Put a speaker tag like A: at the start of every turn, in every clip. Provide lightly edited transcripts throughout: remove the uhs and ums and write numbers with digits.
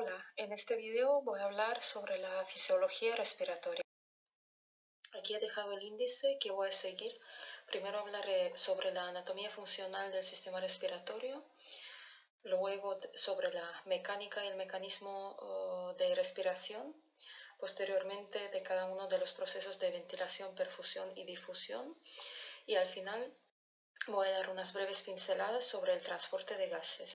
A: Hola, en este video voy a hablar sobre la fisiología respiratoria. Aquí he dejado el índice que voy a seguir. Primero hablaré sobre la anatomía funcional del sistema respiratorio, luego sobre la mecánica y el mecanismo de respiración, posteriormente de cada uno de los procesos de ventilación, perfusión y difusión, y al final voy a dar unas breves pinceladas sobre el transporte de gases.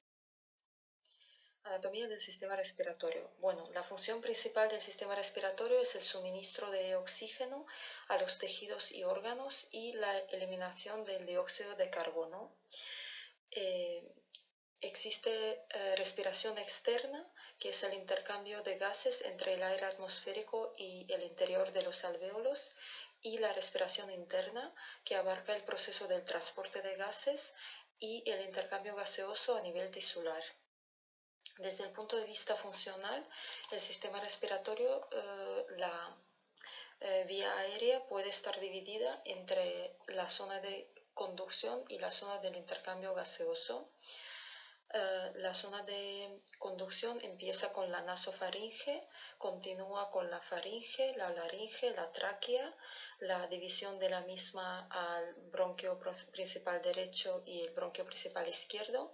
A: Anatomía del sistema respiratorio. Bueno, la función principal del sistema respiratorio es el suministro de oxígeno a los tejidos y órganos y la eliminación del dióxido de carbono. Existe respiración externa, que es el intercambio de gases entre el aire atmosférico y el interior de los alvéolos, y la respiración interna, que abarca el proceso del transporte de gases y el intercambio gaseoso a nivel tisular. Desde el punto de vista funcional, el sistema respiratorio, la vía aérea puede estar dividida entre la zona de conducción y la zona del intercambio gaseoso. La zona de conducción empieza con la nasofaringe, continúa con la faringe, la laringe, la tráquea, la división de la misma al bronquio principal derecho y el bronquio principal izquierdo,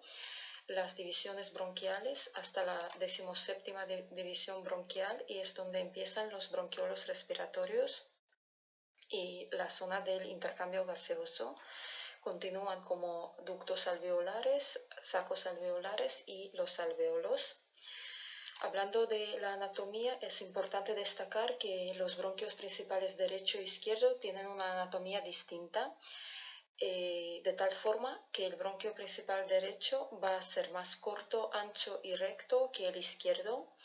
A: las divisiones bronquiales hasta la 17ª división bronquial, y es donde empiezan los bronquiolos respiratorios y la zona del intercambio gaseoso. Continúan como ductos alveolares, sacos alveolares y los alvéolos. Hablando de la anatomía, es importante destacar que los bronquios principales derecho e izquierdo tienen una anatomía distinta, de tal forma que el bronquio principal derecho va a ser más corto, ancho y recto que el izquierdo.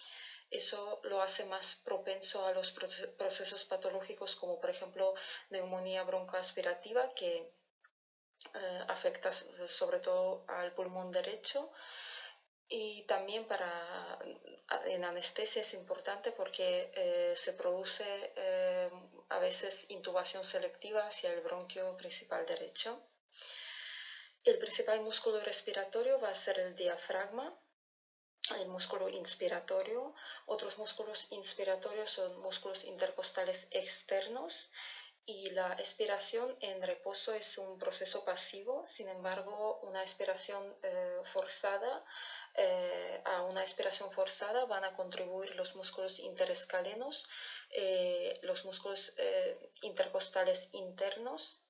A: Eso lo hace más propenso a los procesos patológicos, como por ejemplo neumonía broncoaspirativa, que afecta sobre todo al pulmón derecho. Y también en anestesia es importante porque se produce a veces intubación selectiva hacia el bronquio principal derecho. El principal músculo respiratorio va a ser el diafragma, el músculo inspiratorio. Otros músculos inspiratorios son músculos intercostales externos, y la expiración en reposo es un proceso pasivo. Sin embargo, a una expiración forzada van a contribuir los músculos interescalenos, los músculos intercostales internos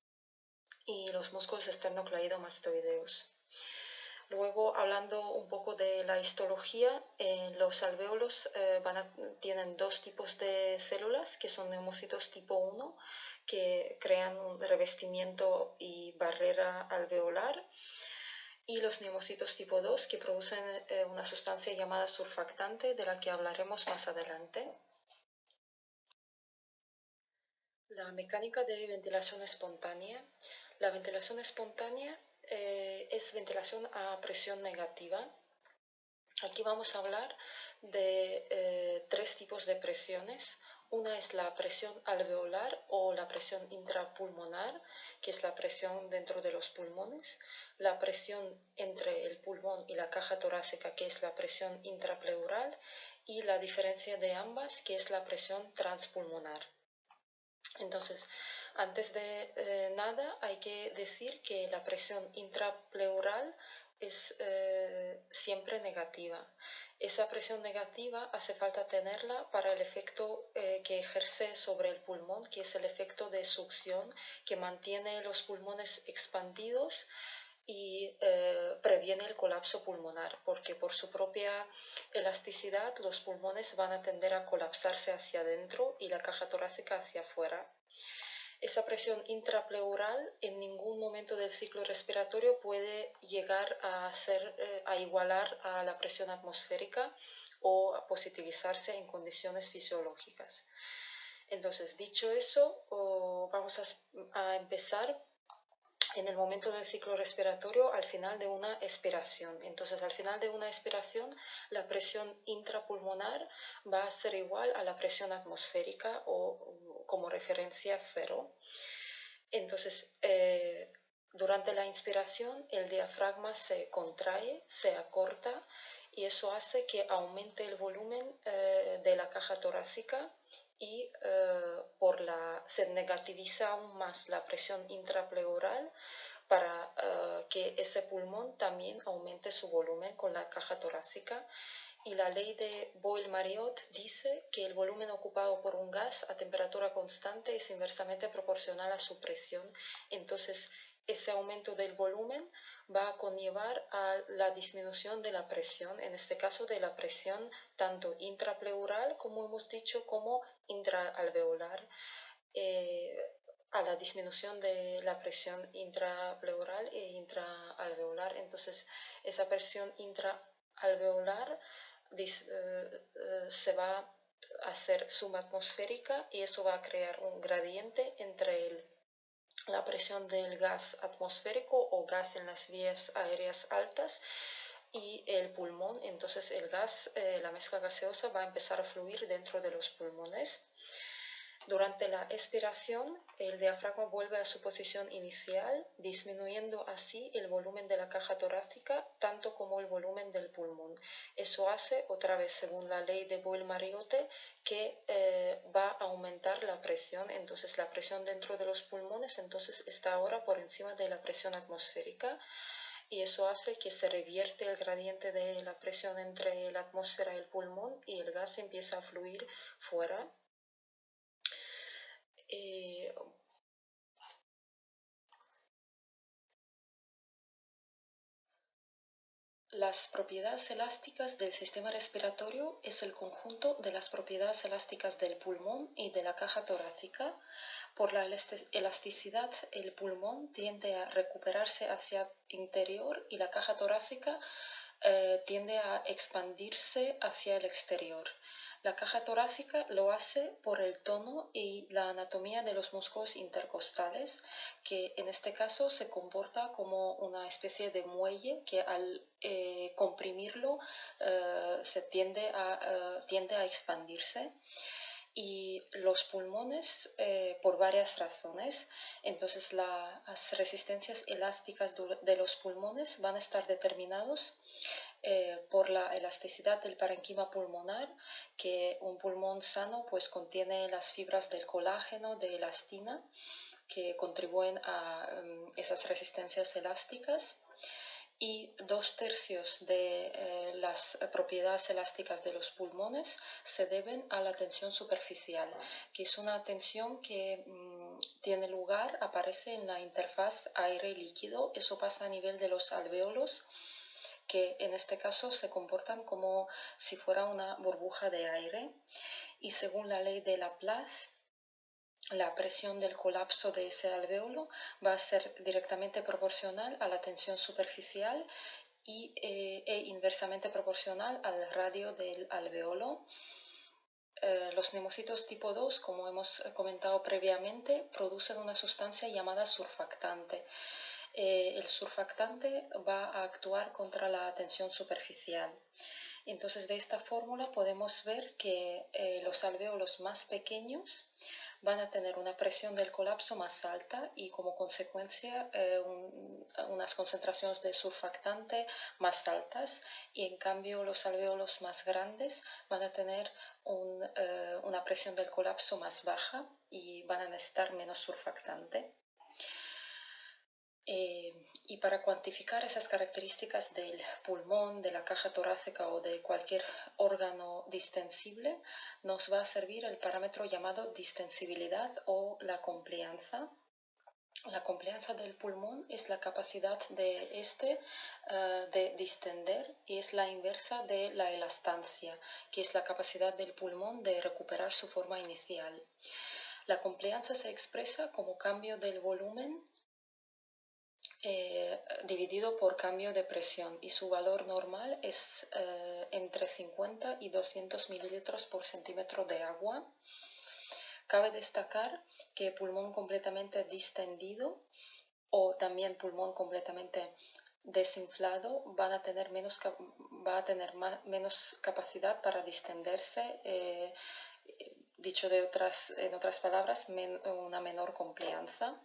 A: y los músculos esternocleidomastoideos. Luego, hablando un poco de la histología, los alvéolos tienen dos tipos de células, que son neumocitos tipo 1, que crean un revestimiento y barrera alveolar, y los neumocitos tipo 2, que producen una sustancia llamada surfactante, de la que hablaremos más adelante. La mecánica de ventilación espontánea. La ventilación espontánea es ventilación a presión negativa. Aquí vamos a hablar de tres tipos de presiones. Una es la presión alveolar o la presión intrapulmonar, que es la presión dentro de los pulmones. La presión entre el pulmón y la caja torácica, que es la presión intrapleural. Y la diferencia de ambas, que es la presión transpulmonar. Entonces, antes de nada hay que decir que la presión intrapleural es siempre negativa. Esa presión negativa hace falta tenerla para el efecto que ejerce sobre el pulmón, que es el efecto de succión, que mantiene los pulmones expandidos y previene el colapso pulmonar, porque por su propia elasticidad los pulmones van a tender a colapsarse hacia adentro y la caja torácica hacia afuera. Esa presión intrapleural en ningún momento del ciclo respiratorio puede llegar a igualar a la presión atmosférica o a positivizarse en condiciones fisiológicas. Entonces, dicho eso, vamos a empezar en el momento del ciclo respiratorio al final de una expiración. Entonces, al final de una expiración, la presión intrapulmonar va a ser igual a la presión atmosférica o como referencia 0. Entonces, durante la inspiración, el diafragma se contrae, se acorta y eso hace que aumente el volumen de la caja torácica y se negativiza aún más la presión intrapleural para que ese pulmón también aumente su volumen con la caja torácica. Y la ley de Boyle-Mariotte dice que el volumen ocupado por un gas a temperatura constante es inversamente proporcional a su presión. Entonces, ese aumento del volumen va a conllevar a la disminución de la presión, en este caso de la presión tanto intrapleural, como hemos dicho, como intraalveolar. A la disminución de la presión intrapleural e intraalveolar. Entonces, esa presión intraalveolar se va a hacer subatmosférica y eso va a crear un gradiente entre la presión del gas atmosférico o gas en las vías aéreas altas y el pulmón. Entonces el gas, la mezcla gaseosa va a empezar a fluir dentro de los pulmones. Durante la expiración, el diafragma vuelve a su posición inicial, disminuyendo así el volumen de la caja torácica, tanto como el volumen del pulmón. Eso hace, otra vez según la ley de Boyle-Mariotte, que va a aumentar la presión. Entonces la presión dentro de los pulmones está ahora por encima de la presión atmosférica. Y eso hace que se revierte el gradiente de la presión entre la atmósfera y el pulmón y el gas empieza a fluir fuera. Las propiedades elásticas del sistema respiratorio es el conjunto de las propiedades elásticas del pulmón y de la caja torácica. Por la elasticidad, el pulmón tiende a recuperarse hacia el interior y la caja torácica tiende a expandirse hacia el exterior. La caja torácica lo hace por el tono y la anatomía de los músculos intercostales, que en este caso se comporta como una especie de muelle que al comprimirlo tiende a expandirse. Y los pulmones por varias razones. Entonces las resistencias elásticas de los pulmones van a estar determinados por la elasticidad del parenquima pulmonar, que un pulmón sano pues contiene las fibras del colágeno, de elastina, que contribuyen a esas resistencias elásticas. Y 2/3 de las propiedades elásticas de los pulmones se deben a la tensión superficial, que es una tensión que tiene lugar, aparece en la interfaz aire-líquido. Eso pasa a nivel de los alvéolos, que en este caso se comportan como si fuera una burbuja de aire. Y según la ley de Laplace, la presión del colapso de ese alvéolo va a ser directamente proporcional a la tensión superficial e inversamente proporcional al radio del alvéolo. Los neumocitos tipo 2, como hemos comentado previamente, producen una sustancia llamada surfactante. El surfactante va a actuar contra la tensión superficial. Entonces, de esta fórmula podemos ver que los alvéolos más pequeños van a tener una presión del colapso más alta y como consecuencia unas concentraciones de surfactante más altas, y en cambio los alvéolos más grandes van a tener una presión del colapso más baja y van a necesitar menos surfactante. Y para cuantificar esas características del pulmón, de la caja torácica o de cualquier órgano distensible, nos va a servir el parámetro llamado distensibilidad o la complianza. La complianza del pulmón es la capacidad de de distender, y es la inversa de la elastancia, que es la capacidad del pulmón de recuperar su forma inicial. La complianza se expresa como cambio del volumen dividido por cambio de presión, y su valor normal es entre 50 y 200 mililitros por centímetro de agua. Cabe destacar que pulmón completamente distendido o también pulmón completamente desinflado va a tener menos capacidad para distenderse, dicho en otras palabras, una menor complianza.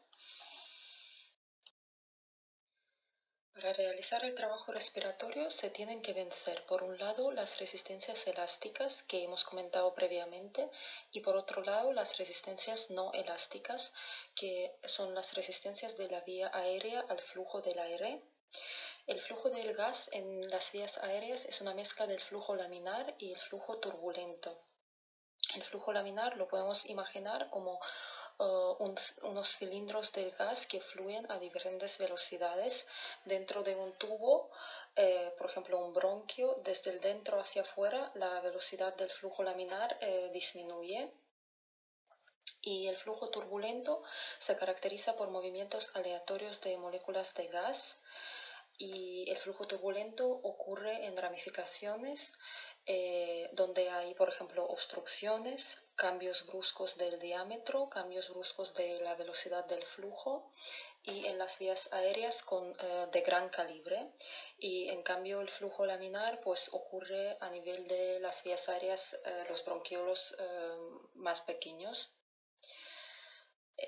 A: Para realizar el trabajo respiratorio se tienen que vencer, por un lado, las resistencias elásticas que hemos comentado previamente y por otro lado, las resistencias no elásticas, que son las resistencias de la vía aérea al flujo del aire. El flujo del gas en las vías aéreas es una mezcla del flujo laminar y el flujo turbulento. El flujo laminar lo podemos imaginar como unos cilindros del gas que fluyen a diferentes velocidades dentro de un tubo, por ejemplo un bronquio. Desde el dentro hacia afuera la velocidad del flujo laminar disminuye. Y el flujo turbulento se caracteriza por movimientos aleatorios de moléculas de gas, y el flujo turbulento ocurre en ramificaciones donde hay, por ejemplo, obstrucciones, cambios bruscos del diámetro, cambios bruscos de la velocidad del flujo, y en las vías aéreas de gran calibre. Y en cambio el flujo laminar pues ocurre a nivel de las vías aéreas, los bronquiolos más pequeños.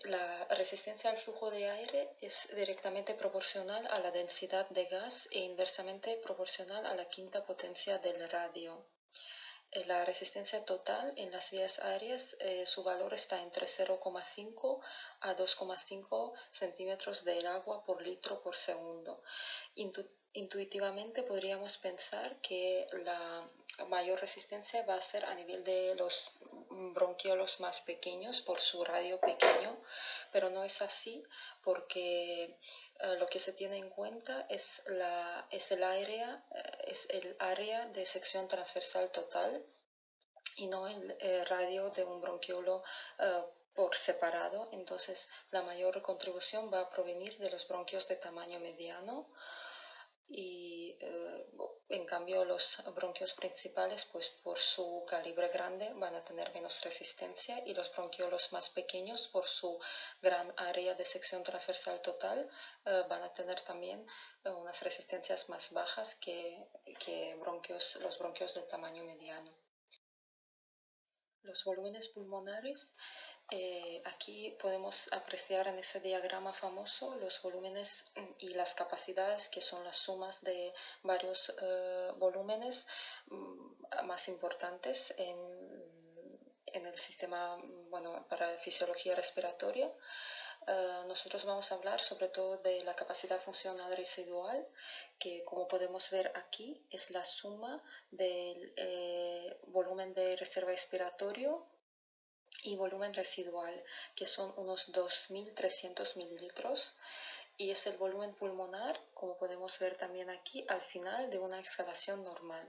A: La resistencia al flujo de aire es directamente proporcional a la densidad de gas e inversamente proporcional a la quinta potencia del radio. La resistencia total en las vías aéreas, su valor está entre 0,5 a 2,5 centímetros del agua por litro por segundo. Intuitivamente podríamos pensar que la mayor resistencia va a ser a nivel de los bronquiolos más pequeños por su radio pequeño, pero no es así porque lo que se tiene en cuenta es el área de sección transversal total y no el radio de un bronquiolo por separado. Entonces la mayor contribución va a provenir de los bronquios de tamaño mediano, y en cambio los bronquios principales pues por su calibre grande van a tener menos resistencia, y los bronquiolos más pequeños por su gran área de sección transversal total van a tener también unas resistencias más bajas que los bronquios de tamaño mediano. Los volúmenes pulmonares, aquí podemos apreciar en ese diagrama famoso los volúmenes y las capacidades, que son las sumas de varios volúmenes más importantes en el sistema, bueno, para fisiología respiratoria. Nosotros vamos a hablar sobre todo de la capacidad funcional residual, que como podemos ver aquí es la suma del volumen de reserva expiratorio y volumen residual, que son unos 2.300 mililitros, y es el volumen pulmonar, como podemos ver también aquí, al final de una exhalación normal.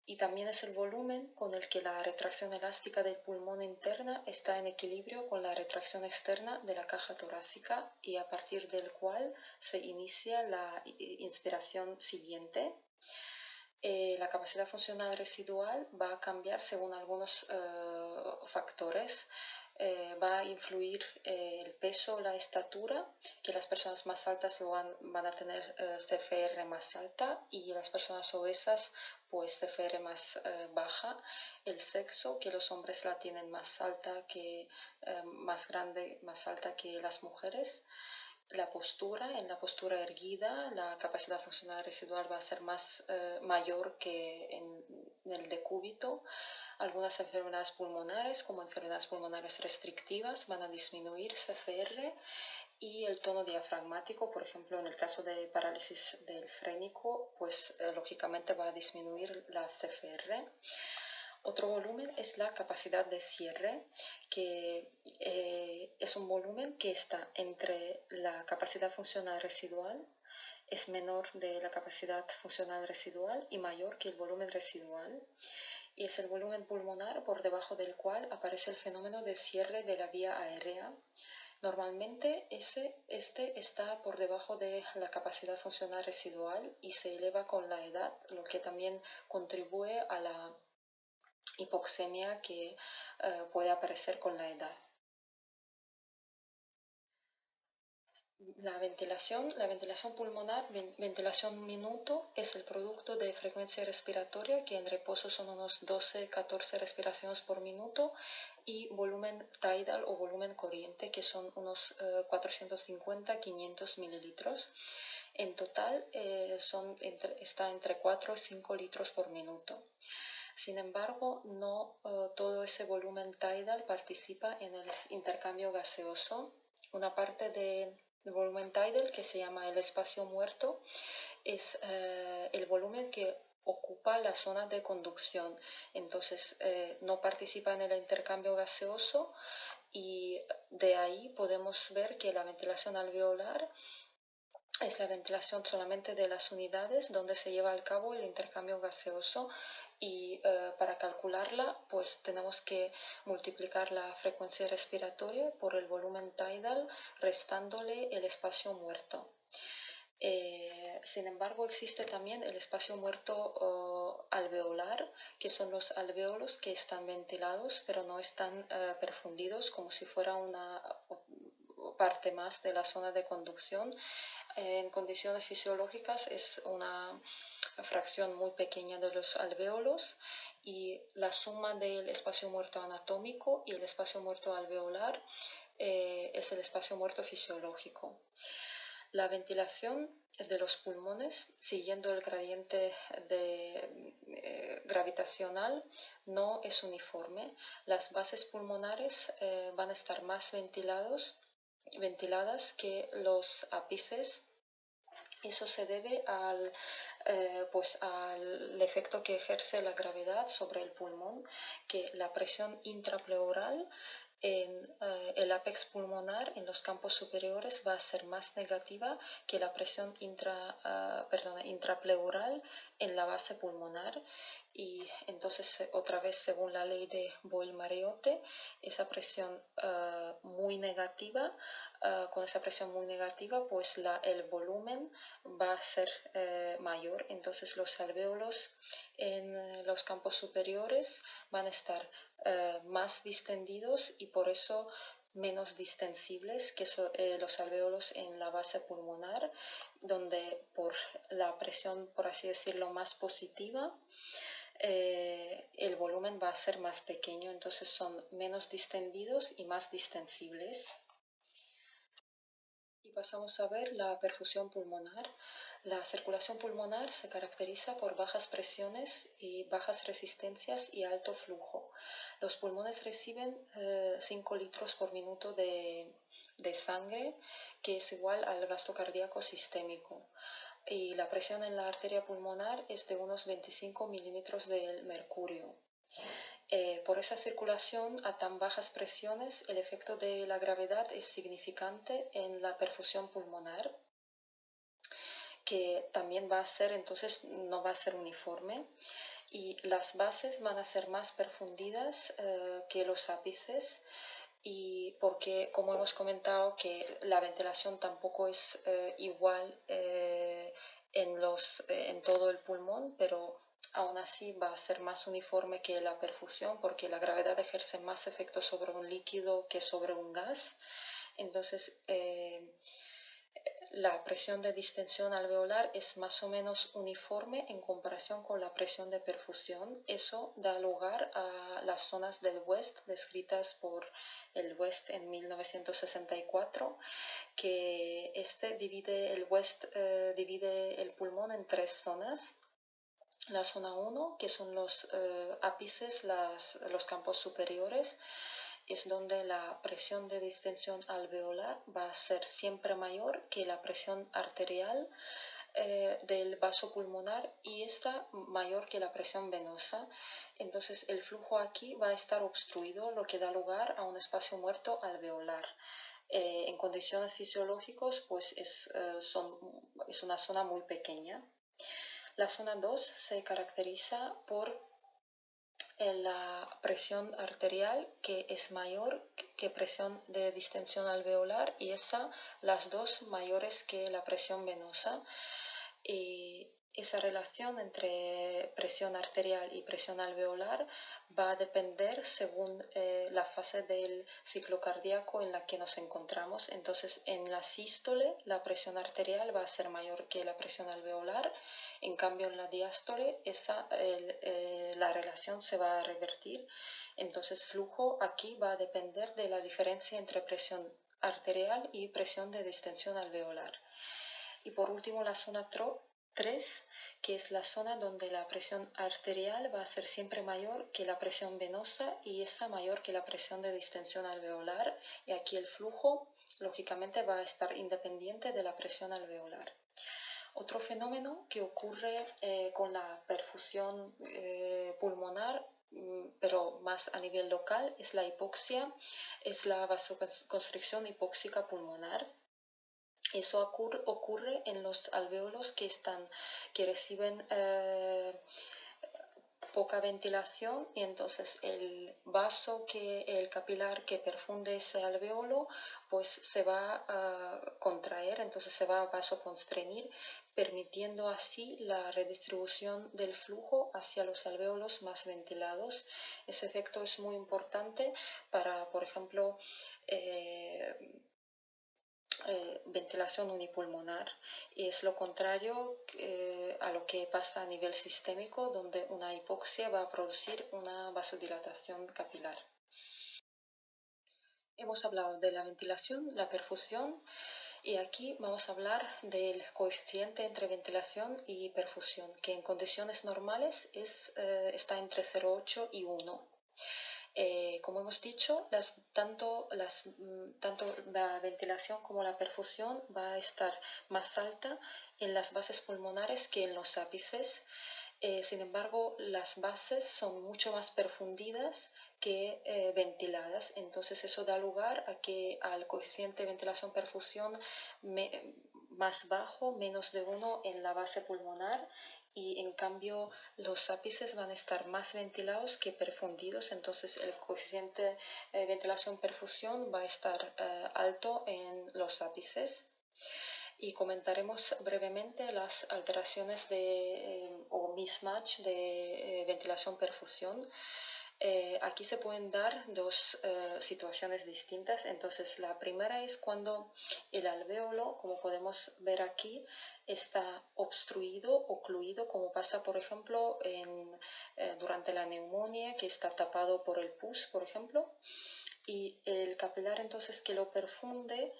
A: Y también es el volumen con el que la retracción elástica del pulmón interna está en equilibrio con la retracción externa de la caja torácica, y a partir del cual se inicia la inspiración siguiente. La capacidad funcional residual va a cambiar según algunos factores. Va a influir el peso, la estatura, que las personas más altas van a tener CFR más alta, y las personas obesas pues CFR más baja. El sexo, que los hombres la tienen más alta más grande, más alta que las mujeres. La postura, en la postura erguida, la capacidad funcional residual va a ser mayor que en el decúbito. Algunas enfermedades pulmonares, como enfermedades pulmonares restrictivas, van a disminuir CFR, y el tono diafragmático, por ejemplo, en el caso de parálisis del frénico, pues lógicamente va a disminuir la CFR. Otro volumen es la capacidad de cierre, que es un volumen que está entre la capacidad funcional residual, es menor de la capacidad funcional residual y mayor que el volumen residual, y es el volumen pulmonar por debajo del cual aparece el fenómeno de cierre de la vía aérea. Normalmente este está por debajo de la capacidad funcional residual y se eleva con la edad, lo que también contribuye a la hipoxemia que puede aparecer con la edad. La ventilación pulmonar, ventilación minuto, es el producto de frecuencia respiratoria, que en reposo son unos 12-14 respiraciones por minuto, y volumen tidal o volumen corriente, que son unos 450-500 mililitros. En total está entre 4 y 5 litros por minuto. Sin embargo, no todo ese volumen tidal participa en el intercambio gaseoso. Una parte del volumen tidal, que se llama el espacio muerto, es el volumen que ocupa la zona de conducción. Entonces, no participa en el intercambio gaseoso y de ahí podemos ver que la ventilación alveolar es la ventilación solamente de las unidades donde se lleva a cabo el intercambio gaseoso y para calcularla pues tenemos que multiplicar la frecuencia respiratoria por el volumen tidal restándole el espacio muerto. Sin embargo, existe también el espacio muerto alveolar, que son los alvéolos que están ventilados pero no están perfundidos como si fuera una parte más de la zona de conducción. En condiciones fisiológicas es una fracción muy pequeña de los alvéolos y la suma del espacio muerto anatómico y el espacio muerto alveolar es el espacio muerto fisiológico. La ventilación de los pulmones, siguiendo el gradiente gravitacional, no es uniforme. Las bases pulmonares van a estar más ventiladas que los ápices. Eso se debe al efecto que ejerce la gravedad sobre el pulmón, que la presión intrapleural en el ápex pulmonar, en los campos superiores, va a ser más negativa que la presión intrapleural en la base pulmonar. Y entonces, otra vez, según la ley de Boyle-Mariotte, esa presión muy negativa, con esa presión muy negativa, pues el volumen va a ser mayor. Entonces, los alvéolos en los campos superiores van a estar más distendidos y por eso menos distensibles que los alvéolos en la base pulmonar, donde por la presión, por así decirlo, más positiva, el volumen va a ser más pequeño, entonces son menos distendidos y más distensibles. Y pasamos a ver la perfusión pulmonar. La circulación pulmonar se caracteriza por bajas presiones y bajas resistencias y alto flujo. Los pulmones reciben 5 litros por minuto de sangre, que es igual al gasto cardíaco sistémico. Y la presión en la arteria pulmonar es de unos 25 milímetros de mercurio. Por esa circulación a tan bajas presiones, el efecto de la gravedad es significante en la perfusión pulmonar, que también va a ser, entonces no va a ser uniforme, y las bases van a ser más perfundidas que los ápices, y porque, como hemos comentado, que la ventilación tampoco es igual en todo el pulmón, pero aún así va a ser más uniforme que la perfusión porque la gravedad ejerce más efecto sobre un líquido que sobre un gas. Entonces, la presión de distensión alveolar es más o menos uniforme en comparación con la presión de perfusión. Eso da lugar a las zonas del West descritas por el West en 1964, que el West divide el pulmón en 3 zonas. La zona 1, que son los ápices, los campos superiores, es donde la presión de distensión alveolar va a ser siempre mayor que la presión arterial del vaso pulmonar y esta mayor que la presión venosa. Entonces el flujo aquí va a estar obstruido, lo que da lugar a un espacio muerto alveolar. En condiciones fisiológicas pues es una zona muy pequeña. La zona 2 se caracteriza por la presión arterial, que es mayor que presión de distensión alveolar, y las dos mayores que la presión venosa. Y esa relación entre presión arterial y presión alveolar va a depender según la fase del ciclo cardíaco en la que nos encontramos. Entonces, en la sístole, la presión arterial va a ser mayor que la presión alveolar. En cambio, en la diástole, la relación se va a revertir. Entonces, flujo aquí va a depender de la diferencia entre presión arterial y presión de distensión alveolar. Y por último la zona 3, que es la zona donde la presión arterial va a ser siempre mayor que la presión venosa y esa mayor que la presión de distensión alveolar. Y aquí el flujo, lógicamente, va a estar independiente de la presión alveolar. Otro fenómeno que ocurre con la perfusión pulmonar, pero más a nivel local, es la hipoxia, es la vasoconstricción hipóxica pulmonar. Eso ocurre en los alvéolos que reciben poca ventilación y entonces el capilar que perfunde ese alvéolo pues se va a contraer, entonces se va a vasoconstreñir, permitiendo así la redistribución del flujo hacia los alvéolos más ventilados. Ese efecto es muy importante para, por ejemplo, ventilación unipulmonar, y es lo contrario a lo que pasa a nivel sistémico, donde una hipoxia va a producir una vasodilatación capilar. Hemos hablado de la ventilación, la perfusión, y aquí vamos a hablar del coeficiente entre ventilación y perfusión, que en condiciones normales está entre 0,8 y 1. Como hemos dicho, tanto la ventilación como la perfusión va a estar más alta en las bases pulmonares que en los ápices. Sin embargo, las bases son mucho más perfundidas que ventiladas, entonces eso da lugar al coeficiente de ventilación-perfusión más bajo, menos de 1 en la base pulmonar, y en cambio los ápices van a estar más ventilados que perfundidos, entonces el coeficiente de ventilación-perfusión va a estar alto en los ápices. Y comentaremos brevemente las alteraciones o mismatch de ventilación-perfusión. Aquí se pueden dar dos situaciones distintas. Entonces, la primera es cuando el alvéolo, como podemos ver aquí, está obstruido, ocluido, como pasa, por ejemplo, durante la neumonía, que está tapado por el pus, por ejemplo, y el capilar entonces que lo perfunde,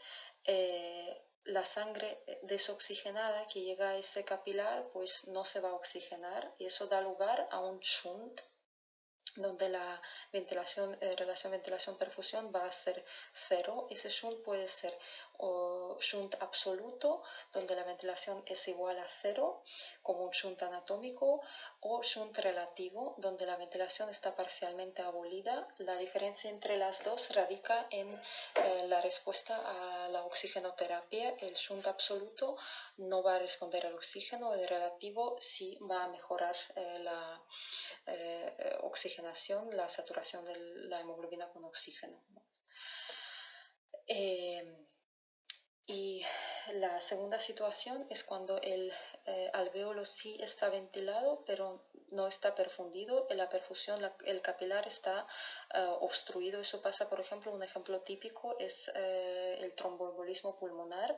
A: la sangre desoxigenada que llega a ese capilar pues no se va a oxigenar, y eso da lugar a un shunt, donde la relación ventilación-perfusión va a ser 0. Ese shunt puede ser o shunt absoluto, donde la ventilación es igual a 0, como un shunt anatómico, o shunt relativo, donde la ventilación está parcialmente abolida. La diferencia entre las dos radica en la respuesta a la oxigenoterapia. El shunt absoluto no va a responder al oxígeno, el relativo sí va a mejorar la oxigenación, la saturación de la hemoglobina con oxígeno. Y la segunda situación es cuando el alvéolo sí está ventilado, pero no está perfundido. En la perfusión el capilar está obstruido. Eso pasa, por ejemplo, un ejemplo típico es el tromboembolismo pulmonar,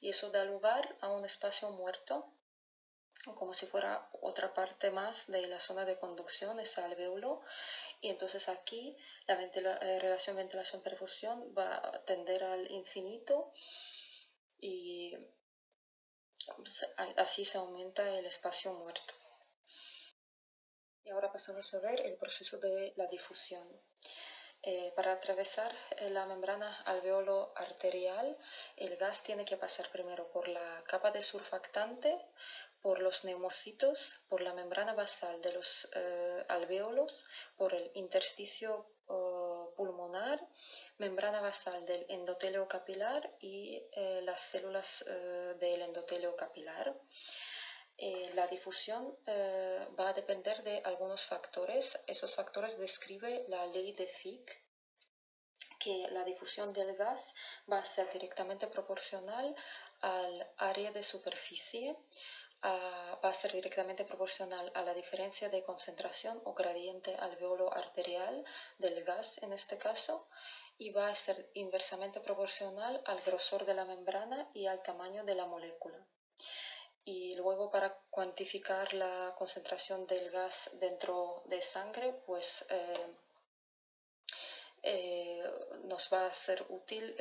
A: y eso da lugar a un espacio muerto, como si fuera otra parte más de la zona de conducción, ese alvéolo, y entonces aquí la relación ventilación-perfusión va a tender al infinito, y así se aumenta el espacio muerto. Y ahora pasamos a ver el proceso de la difusión. Para atravesar la membrana alveolo-arterial, el gas tiene que pasar primero por la capa de surfactante, por los neumocitos, por la membrana basal de los alvéolos, por el intersticio pulmonar, membrana basal del endotelio capilar y las células del endotelio capilar. La difusión va a depender de algunos factores. Esos factores describe la ley de Fick, que la difusión del gas va a ser directamente proporcional al área de superficie, va a ser directamente proporcional a la diferencia de concentración o gradiente alveolo arterial del gas en este caso, y va a ser inversamente proporcional al grosor de la membrana y al tamaño de la molécula. Y luego, para cuantificar la concentración del gas dentro de sangre, pues nos va a ser útil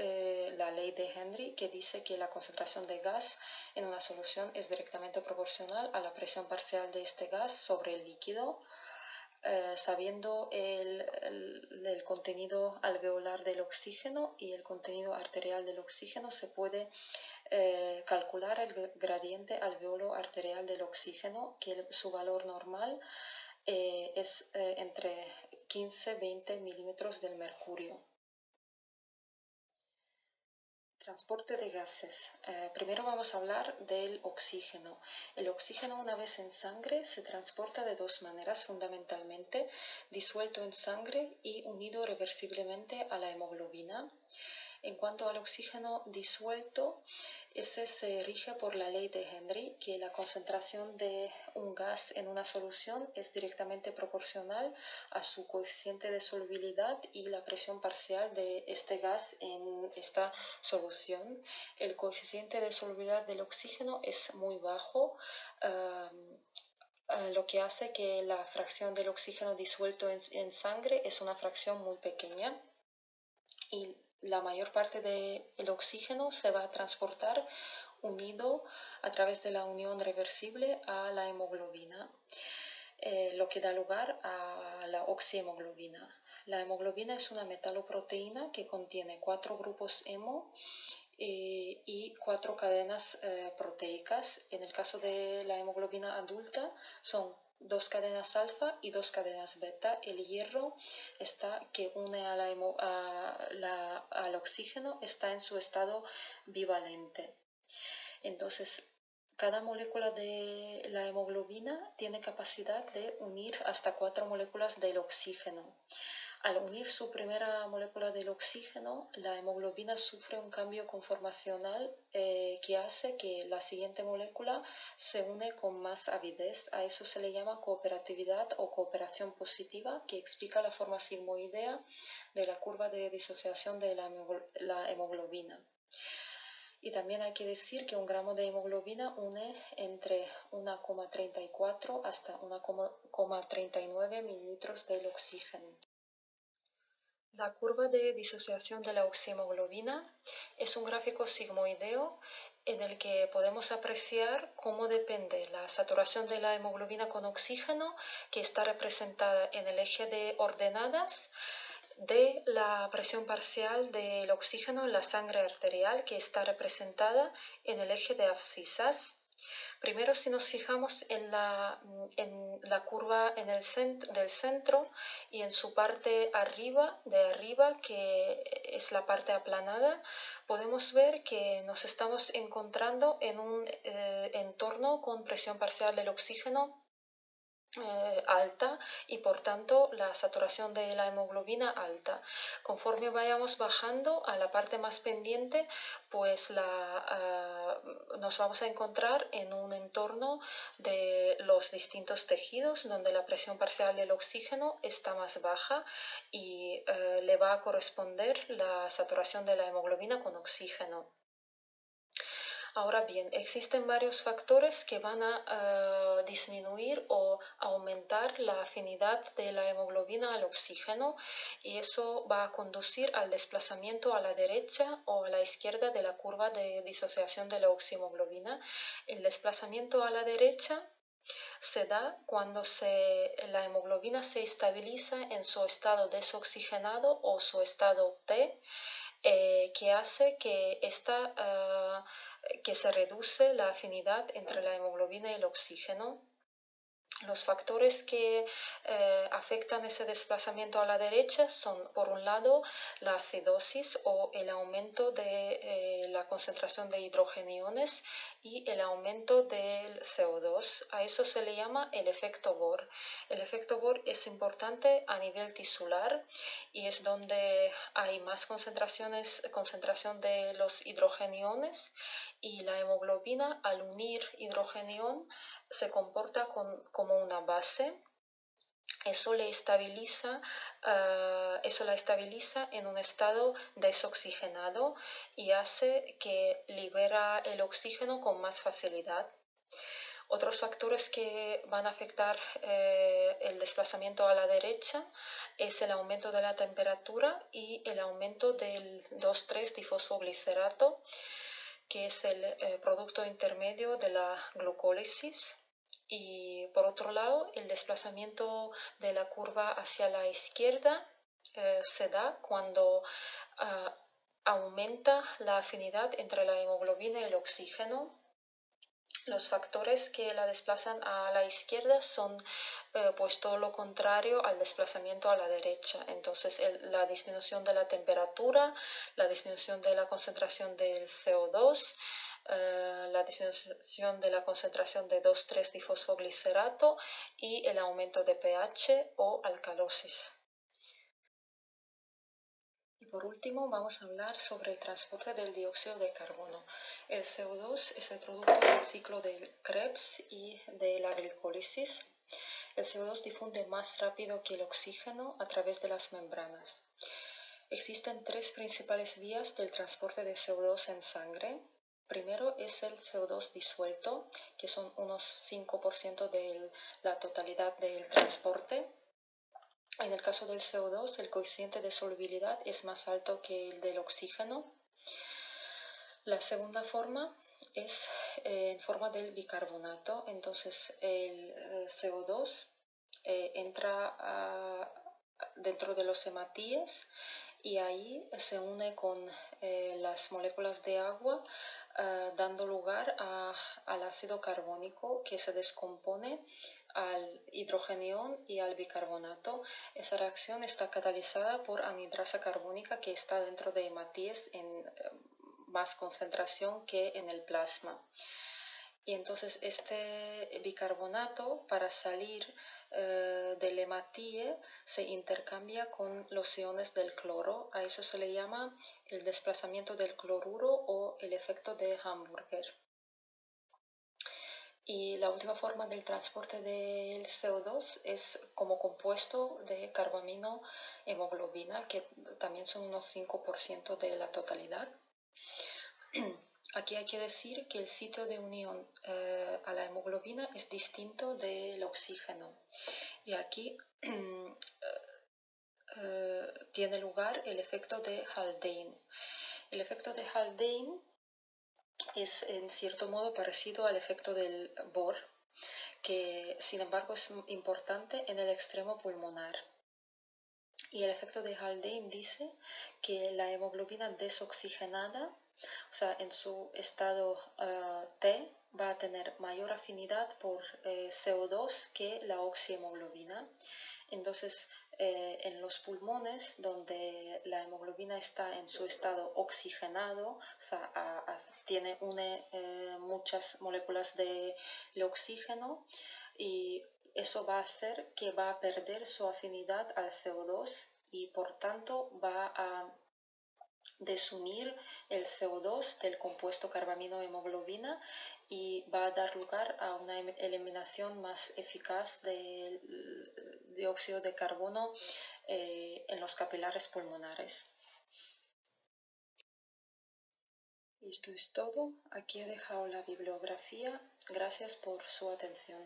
A: la ley de Henry, que dice que la concentración de gas en una solución es directamente proporcional a la presión parcial de este gas sobre el líquido. Sabiendo el contenido alveolar del oxígeno y el contenido arterial del oxígeno, se puede calcular el gradiente alveolo arterial del oxígeno, que su valor normal es entre 15-20 milímetros del mercurio. Transporte de gases. Primero vamos a hablar del oxígeno. El oxígeno, una vez en sangre, se transporta de dos maneras fundamentalmente: disuelto en sangre y unido reversiblemente a la hemoglobina. En cuanto al oxígeno disuelto, ese se rige por la ley de Henry, que la concentración de un gas en una solución es directamente proporcional a su coeficiente de solubilidad y la presión parcial de este gas en esta solución. El coeficiente de solubilidad del oxígeno es muy bajo, lo que hace que la fracción del oxígeno disuelto en sangre es una fracción muy pequeña, y la mayor parte del oxígeno se va a transportar unido a través de la unión reversible a la hemoglobina, lo que da lugar a la oxihemoglobina. La hemoglobina es una metaloproteína que contiene 4 grupos hemo y 4 cadenas proteicas. En el caso de la hemoglobina adulta son 2 cadenas alfa y 2 cadenas beta. El hierro que une al oxígeno está en su estado bivalente. Entonces, cada molécula de la hemoglobina tiene capacidad de unir hasta 4 moléculas del oxígeno. Al unir su primera molécula del oxígeno, la hemoglobina sufre un cambio conformacional que hace que la siguiente molécula se une con más avidez. A eso se le llama cooperatividad o cooperación positiva, que explica la forma sigmoidea de la curva de disociación de la hemoglobina. Y también hay que decir que un gramo de hemoglobina une entre 1,34 hasta 1,39 mililitros del oxígeno. La curva de disociación de la oxihemoglobina es un gráfico sigmoideo en el que podemos apreciar cómo depende la saturación de la hemoglobina con oxígeno, que está representada en el eje de ordenadas, de la presión parcial del oxígeno en la sangre arterial, que está representada en el eje de abscisas. Primero, si nos fijamos en la curva del centro y en su parte de arriba, que es la parte aplanada, podemos ver que nos estamos encontrando en un entorno con presión parcial del oxígeno alta y por tanto la saturación de la hemoglobina alta. Conforme vayamos bajando a la parte más pendiente, pues nos vamos a encontrar en un entorno de los distintos tejidos donde la presión parcial del oxígeno está más baja y le va a corresponder la saturación de la hemoglobina con oxígeno. Ahora bien, existen varios factores que van a disminuir o aumentar la afinidad de la hemoglobina al oxígeno, y eso va a conducir al desplazamiento a la derecha o a la izquierda de la curva de disociación de la oxihemoglobina. El desplazamiento a la derecha se da cuando la hemoglobina se estabiliza en su estado desoxigenado o su estado T, que hace que se reduce la afinidad entre la hemoglobina y el oxígeno. Los factores que afectan ese desplazamiento a la derecha son, por un lado, la acidosis o el aumento de la concentración de hidrogeniones y el aumento del CO2. A eso se le llama el efecto Bohr. El efecto Bohr es importante a nivel tisular y es donde hay más concentración de los hidrogeniones, y la hemoglobina, al unir hidrogenión, se comporta como una base. Eso la estabiliza en un estado desoxigenado y hace que libera el oxígeno con más facilidad. Otros factores que van a afectar el desplazamiento a la derecha es el aumento de la temperatura y el aumento del 2,3-difosfoglicerato, que es el producto intermedio de la glucólisis. Y por otro lado, el desplazamiento de la curva hacia la izquierda se da cuando aumenta la afinidad entre la hemoglobina y el oxígeno. Los factores que la desplazan a la izquierda son pues todo lo contrario al desplazamiento a la derecha. Entonces la disminución de la temperatura, la disminución de la concentración del CO2, la disminución de la concentración de 2,3-difosfoglicerato y el aumento de pH o alcalosis. Y por último vamos a hablar sobre el transporte del dióxido de carbono. El CO2 es el producto del ciclo de Krebs y de la glicólisis. El CO2 difunde más rápido que el oxígeno a través de las membranas. Existen tres principales vías del transporte de CO2 en sangre. Primero es el CO2 disuelto, que son unos 5% de la totalidad del transporte. En el caso del CO2, el coeficiente de solubilidad es más alto que el del oxígeno. La segunda forma es en forma del bicarbonato. Entonces el CO2 entra dentro de los hematíes y ahí se une con las moléculas de agua, dando lugar al ácido carbónico, que se descompone al hidrogenión y al bicarbonato. Esa reacción está catalizada por anhidrasa carbónica, que está dentro de hematíes en más concentración que en el plasma. Y entonces este bicarbonato, para salir del hematíe, se intercambia con los iones del cloro. A eso se le llama el desplazamiento del cloruro o el efecto de Hamburger. Y la última forma del transporte del CO2 es como compuesto de carbamino hemoglobina, que también son unos 5% de la totalidad. Aquí hay que decir que el sitio de unión a la hemoglobina es distinto del oxígeno. Y aquí tiene lugar el efecto de Haldane. El efecto de Haldane es en cierto modo parecido al efecto del Bohr, que sin embargo es importante en el extremo pulmonar. Y el efecto de Haldane dice que la hemoglobina desoxigenada, o sea, en su estado T, va a tener mayor afinidad por CO2 que la oxihemoglobina. Entonces, en los pulmones, donde la hemoglobina está en su estado oxigenado, o sea, une muchas moléculas de oxígeno, y eso va a hacer que va a perder su afinidad al CO2 y por tanto va a desunir el CO2 del compuesto carbamino-hemoglobina y va a dar lugar a una eliminación más eficaz del dióxido de carbono en los capilares pulmonares. Esto es todo. Aquí he dejado la bibliografía. Gracias por su atención.